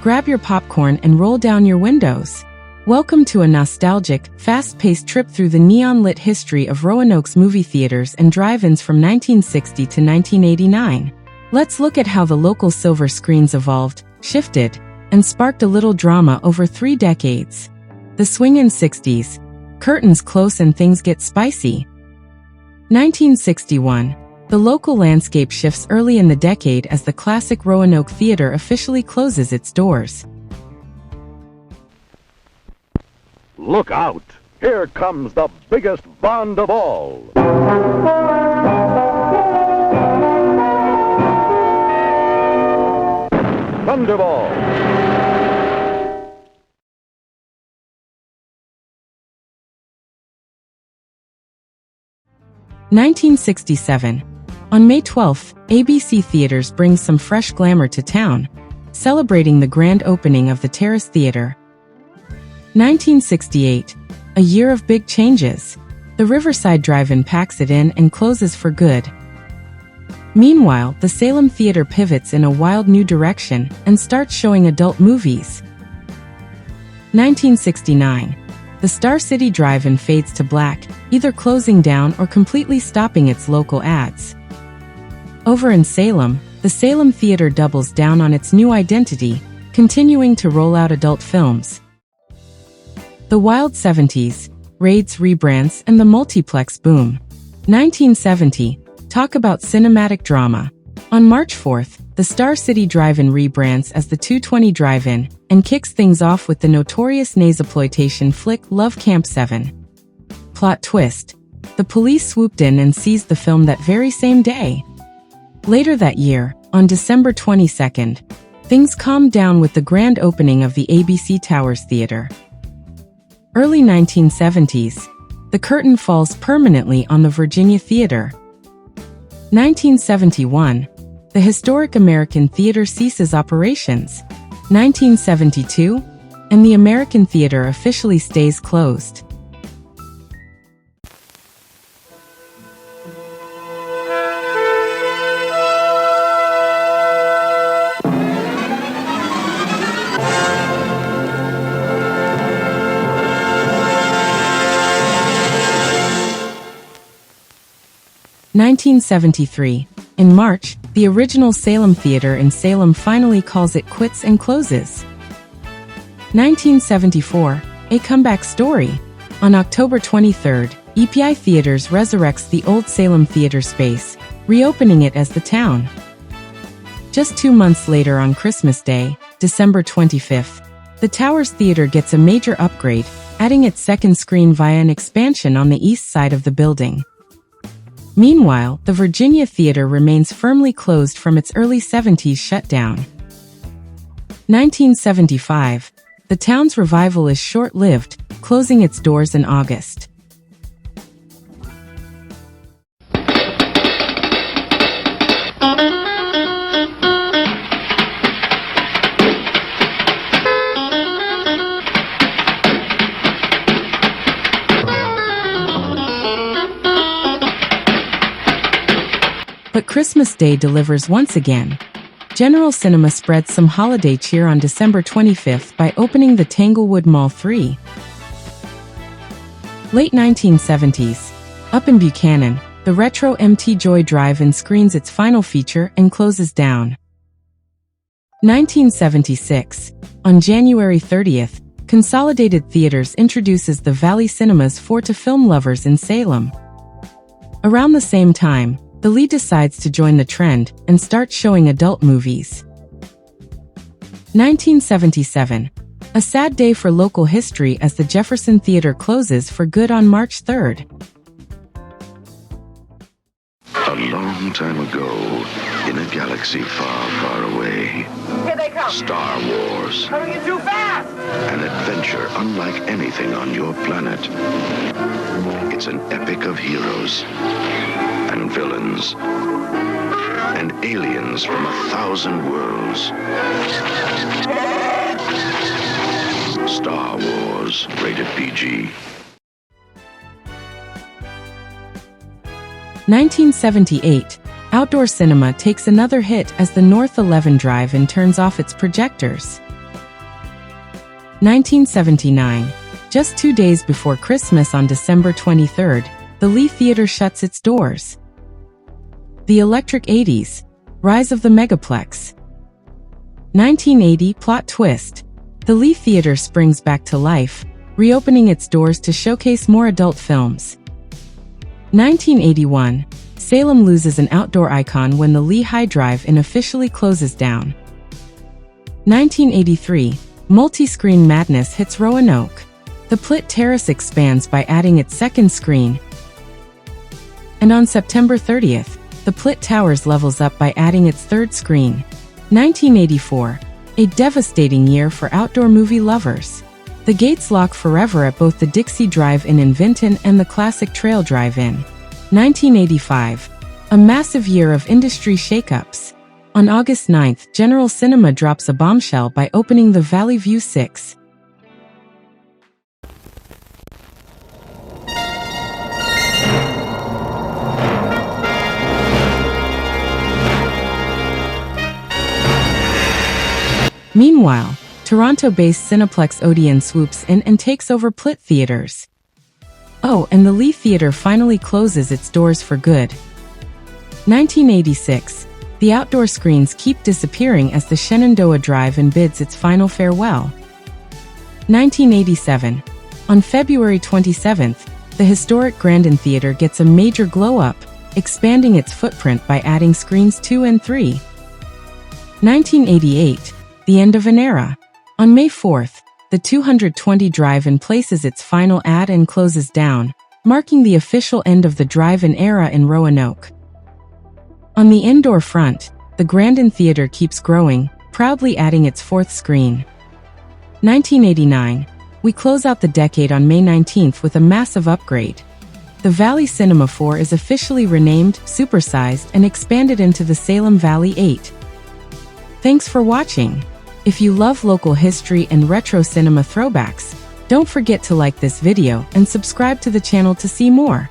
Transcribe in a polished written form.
grab your popcorn and roll down your windows. Welcome to a nostalgic, fast-paced trip through the neon-lit history of Roanoke's movie theaters and drive-ins from 1960 to 1989. Let's look at how the local silver screens evolved, shifted, and sparked a little drama over 3 decades. The swingin' 60s. Curtains close and things get spicy. 1961. The local landscape shifts early in the decade as the classic Roanoke Theater officially closes its doors. Look out! Here comes the biggest bond of all. Thunderball. (1967). On May 12th, ABC Theaters brings some fresh glamour to town, celebrating the grand opening of the Terrace Theater. 1968. A year of big changes. The Riverside Drive-In packs it in and closes for good. Meanwhile, the Salem Theater pivots in a wild new direction and starts showing adult movies. 1969. The Star City Drive-In fades to black, either closing down or completely stopping its local ads. Over in Salem, the Salem Theater doubles down on its new identity, continuing to roll out adult films. The wild 70s, raids, rebrands, and the multiplex boom. 1970. Talk about cinematic drama. On March 4th, the Star City Drive-In rebrands as the 220 Drive-In and kicks things off with the notorious nasaploitation flick Love Camp 7. Plot twist. The police swooped in and seized the film that very same day. Later that year, on December 22nd, things calmed down with the grand opening of the ABC Towers Theater. Early 1970s. The curtain falls permanently on the Virginia Theater. 1971. The historic American Theater ceases operations. 1972. And the American Theater officially stays closed. (1973). In March, the original Salem Theater in Salem finally calls it quits and closes. 1974. A comeback story. On October 23rd, EPI Theaters resurrects the old Salem Theater space, reopening it as the Town. Just 2 months later on Christmas Day, December 25th, the Towers Theater gets a major upgrade, adding its second screen via an expansion on the east side of the building. Meanwhile, the Virginia Theater remains firmly closed from its early 70s shutdown. 1975. The town's revival is short-lived, closing its doors in August. But Christmas Day delivers once again. General Cinema spreads some holiday cheer on December 25th by opening the Tanglewood Mall 3. Late 1970s. Up in Buchanan, the retro MT Joy Drive-In screens its final feature and closes down. 1976. On January 30th, Consolidated Theaters introduces the Valley Cinemas to film lovers in Salem. Around the same time, the lead decides to join the trend and start showing adult movies. 1977. A sad day for local history as the Jefferson Theater closes for good on March 3rd. A long time ago, in a galaxy far, far away, Here they come! Star Wars, Coming in too fast! an adventure unlike anything on your planet. It's an epic of heroes and villains and aliens from 1,000 worlds. Star Wars, rated PG. 1978. Outdoor cinema takes another hit as the North 11 Drive-In turns off its projectors. 1979. Just 2 days before Christmas on December 23rd, the Lee Theater shuts its doors. The Electric 80s. Rise of the Megaplex. 1980 plot twist. The Lee Theater springs back to life, reopening its doors to showcase more adult films. 1981. Salem loses an outdoor icon when the Lee High Drive-In officially closes down. 1983. Multi-screen madness hits Roanoke. The Plitt Terrace expands by adding its second screen. And on September 30th, the Plitt Towers levels up by adding its third screen. 1984. A devastating year for outdoor movie lovers. The gates lock forever at both the Dixie Drive-In in Vinton and the Classic Trail Drive-In. 1985. A massive year of industry shakeups. On August 9th, General Cinema drops a bombshell by opening the Valley View 6. Meanwhile, Toronto-based Cineplex Odeon swoops in and takes over Plitt Theaters. Oh, and the Lee Theater finally closes its doors for good. 1986. The outdoor screens keep disappearing as the Shenandoah Drive-In bids its final farewell. 1987. On February 27th, the historic Grandin Theater gets a major glow-up, expanding its footprint by adding screens 2 and 3. 1988. The end of an era. On May 4th, the 220 Drive-In places its final ad and closes down, marking the official end of the Drive-In era in Roanoke. On the indoor front, the Grandin Theater keeps growing, proudly adding its fourth screen. 1989. We close out the decade on May 19th with a massive upgrade. The Valley Cinema 4 is officially renamed, supersized, and expanded into the Salem Valley 8. Thanks for watching. If you love local history and retro cinema throwbacks, don't forget to like this video and subscribe to the channel to see more.